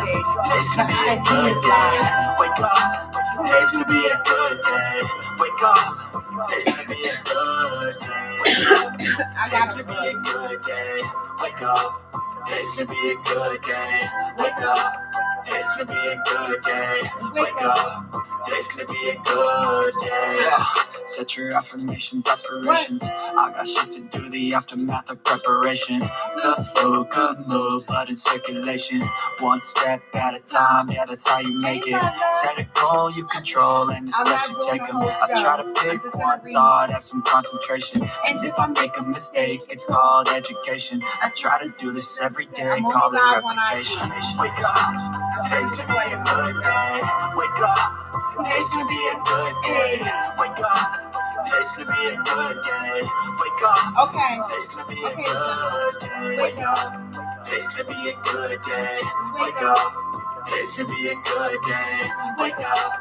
funny. Today's The gonna be a IG good is day. live. Wake up. Today's gonna be a good day. Wake up. Today's gonna be a good day. Wake up. I Today's got gonna be a good day. Wake up. Today's gonna be a good day. Wake up. Today's gonna be a good day. Wake up. Today's gonna be a good day. Yeah. Set your affirmations, aspirations. I got shit to do, the aftermath of preparation. Good food, good mood, blood in circulation. One step at a time, yeah, that's how you make it. Set a goal you control, and the steps you take them. I try to pick one thought, have some concentration. And if I make a mistake, it's called education. I try to do this every day, call it replication. Wake up, today's gonna be a good day. Wake up, today's gonna be a good day. Wake up. Today's gonna be a good day. Wake up. Okay. Today's gonna be a good day. Wake up. Today's gonna be a good day. Wake up. Today's gonna be a good day. Wake up.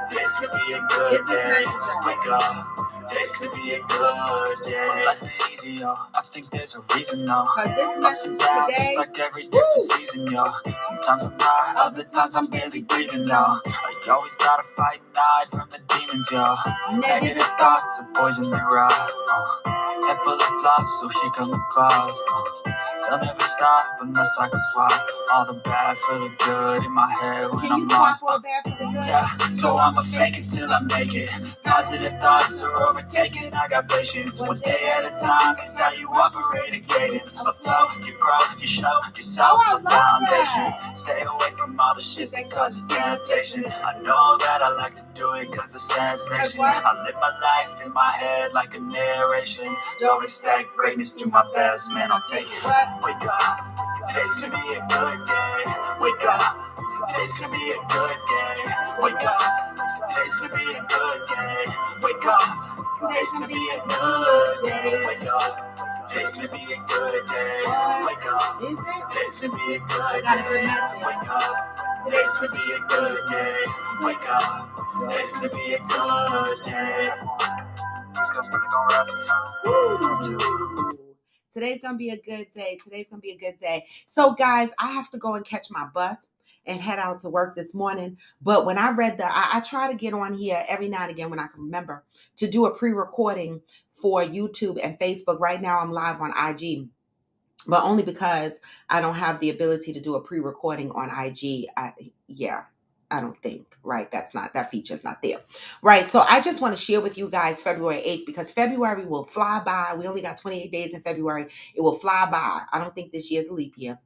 Today's gonna be a good day. Wake up. Today's gonna be a good day. So life ain't easy, yo. I think there's a reason, though. Cause this Ups and message downs, today, just like every different season, yo. Sometimes I'm high, other times I'm barely breathing, yo. You always gotta fight and hide from the demons, yo. Negative thoughts are poison they rot. Head full of flies, so here come the clouds. They'll never stop unless I can swap all the bad for the good in my head when can I'm you swap lost. all the bad for the good? Yeah, so I'ma fake it till I make it. Positive thoughts are overtaken. I got patience. One day at a time is how you operate a cadence. A flow, you grow, you show yourself I a love foundation. that. Stay away from all the shit that causes temptation. I know that I like to do it cause it's sensation. I live my life in my head like a narration. Don't expect greatness, do my best, man, I'll take it. Wake up, today's gonna be a good day. Wake up, today's gonna be a good day. Wake up, today's gonna be a good day. Wake up, today's gonna be a good day. Wake up, today's gonna be a good day. Wake up, Is it? today's gonna be a good Got a good day. message. Wake up, today's gonna be a good day. Wake up, today's gonna be a good day. Woo. Today's gonna be a good day. Today's gonna be a good day. So, guys, I have to go and catch my bus and head out to work this morning. But when I read I try to get on here every now and again when I can remember to do a pre-recording for YouTube and Facebook. Right now, I'm live on IG, but only because I don't have the ability to do a pre-recording on IG. I don't think, right? That feature's not there. Right. So I just want to share with you guys February 8th because February will fly by. We only got 28 days in February. It will fly by. I don't think this year's a leap year.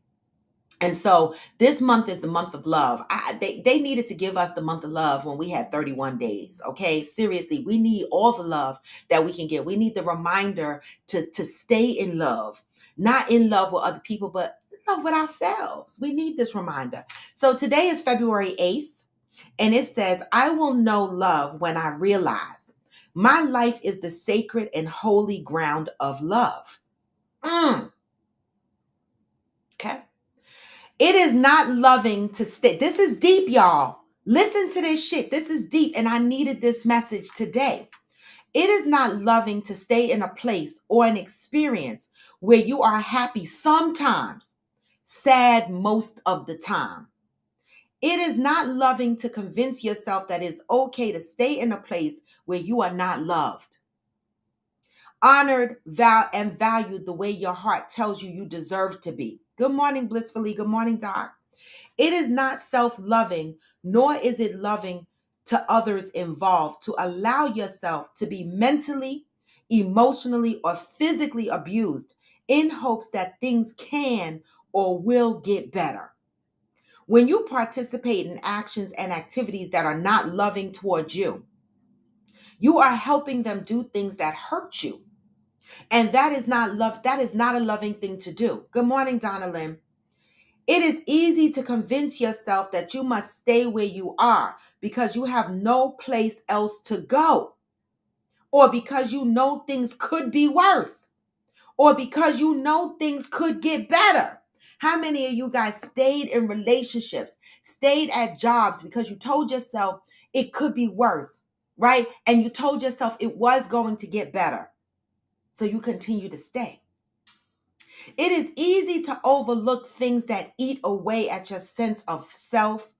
And so this month is the month of love. They needed to give us the month of love when we had 31 days. Okay. Seriously, we need all the love that we can get. We need the reminder to stay in love, not in love with other people, but love with ourselves. We need this reminder. So today is February 8th, and it says, I will know love when I realize my life is the sacred and holy ground of love. Okay. It is not loving to stay. This is deep, y'all. Listen to this shit. This is deep, and I needed this message today. It is not loving to stay in a place or an experience where you are happy sometimes, sad most of the time. It is not loving to convince yourself that it's okay to stay in a place where you are not loved, honored, and valued the way your heart tells you deserve to be. Good morning, Blissfully. Good morning, Doc. It is not self-loving, nor is it loving to others involved to allow yourself to be mentally, emotionally, or physically abused in hopes that things can or will get better. When you participate in actions and activities that are not loving towards you, you are helping them do things that hurt you. And that is not love. That is not a loving thing to do. Good morning, Donna Lynn. It is easy to convince yourself that you must stay where you are because you have no place else to go, or because you know things could be worse, or because you know things could get better. How many of you guys stayed in relationships, stayed at jobs because you told yourself it could be worse, right? And you told yourself it was going to get better. So you continue to stay. It is easy to overlook things that eat away at your sense of self,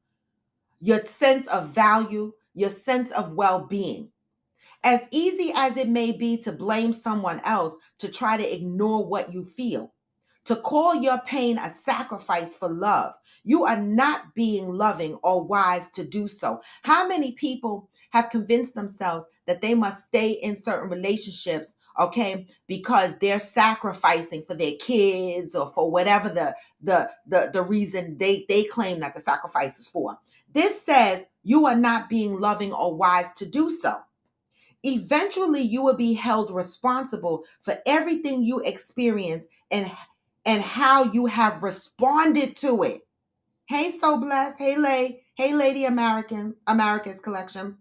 your sense of value, your sense of well-being. As easy as it may be to blame someone else, to try to ignore what you feel, to call your pain a sacrifice for love, you are not being loving or wise to do so. How many people have convinced themselves that they must stay in certain relationships, okay, because they're sacrificing for their kids or for whatever the reason they claim that the sacrifice is for? This says you are not being loving or wise to do so. Eventually, you will be held responsible for everything you experience and how you have responded to it. Hey, So Blessed. Hey, Lady America's Collection.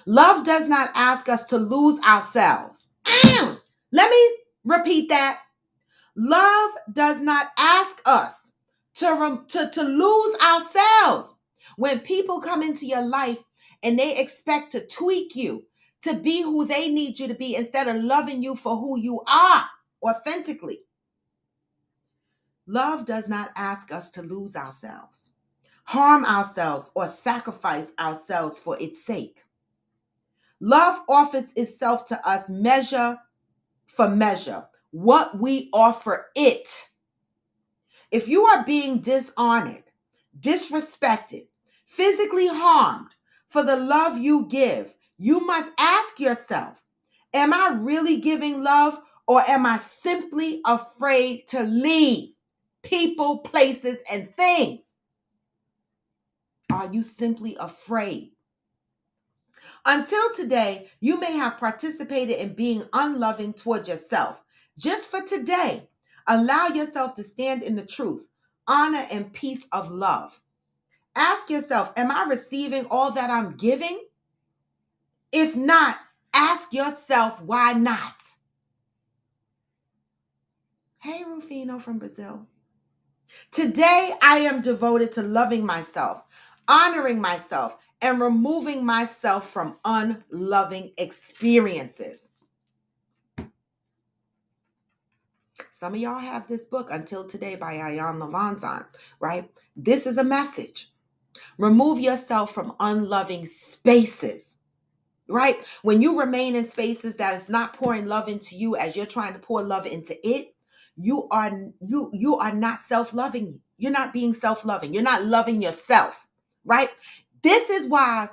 Love does not ask us to lose ourselves. Let me repeat that. Love does not ask us to lose ourselves. When people come into your life and they expect to tweak you to be who they need you to be instead of loving you for who you are authentically. Love does not ask us to lose ourselves, harm ourselves, or sacrifice ourselves for its sake. Love offers itself to us measure for measure, what we offer it. If you are being dishonored, disrespected, physically harmed for the love you give, you must ask yourself, am I really giving love, or am I simply afraid to leave people, places, and things? Are you simply afraid? Until today, you may have participated in being unloving toward yourself. Just for today, allow yourself to stand in the truth, honor, and peace of love. Ask yourself, am I receiving all that I'm giving? If not, ask yourself, why not? Hey, Rufino from Brazil. Today, I am devoted to loving myself, honoring myself, and removing myself from unloving experiences. Some of y'all have this book, Until Today by Iyanla Vanzant, right? This is a message. Remove yourself from unloving spaces, right? When you remain in spaces that is not pouring love into you as you're trying to pour love into it, you are not self-loving. You're not being self-loving. You're not loving yourself, right? This is why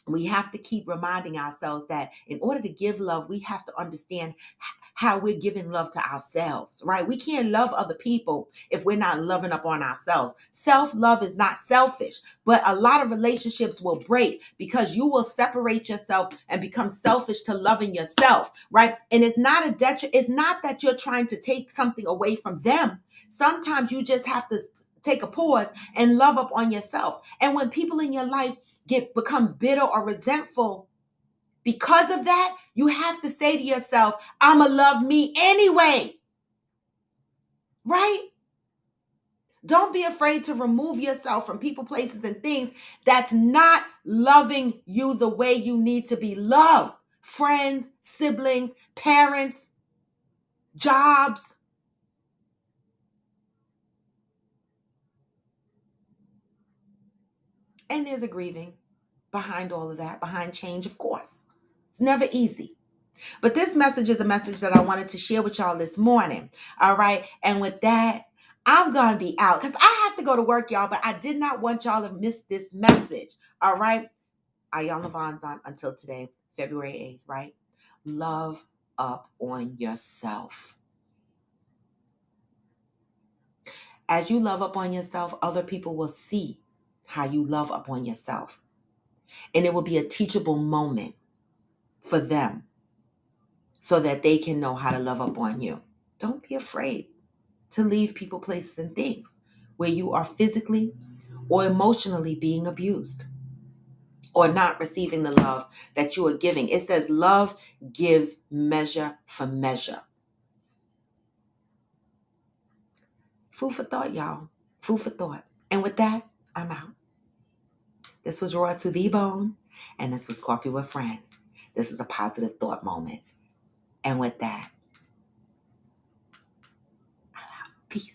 we have to keep reminding ourselves that in order to give love, we have to understand how we're giving love to ourselves, right? We can't love other people if we're not loving up on ourselves. Self-love is not selfish, but a lot of relationships will break because you will separate yourself and become selfish to loving yourself, right? And it's not it's not that you're trying to take something away from them. Sometimes you just have to take a pause and love up on yourself. And when people in your life become bitter or resentful because of that, you have to say to yourself, I'ma love me anyway. Right? Don't be afraid to remove yourself from people, places, and things that's not loving you the way you need to be loved. Friends, siblings, parents, jobs. And there's a grieving behind all of that, behind change, of course. It's never easy. But this message is a message that I wanted to share with y'all this morning. All right. And with that, I'm going to be out because I have to go to work, y'all. But I did not want y'all to miss this message. All right. Iyanla Vanzant, Until Today, February 8th, right? Love up on yourself. As you love up on yourself, other people will see how you love up on yourself. And it will be a teachable moment for them so that they can know how to love up on you. Don't be afraid to leave people, places, and things where you are physically or emotionally being abused or not receiving the love that you are giving. It says love gives measure for measure. Food for thought, y'all. Food for thought. And with that, I'm out. This was Raw to the Bone, and this was Coffee with Friends. This is a positive thought moment. And with that, Peace.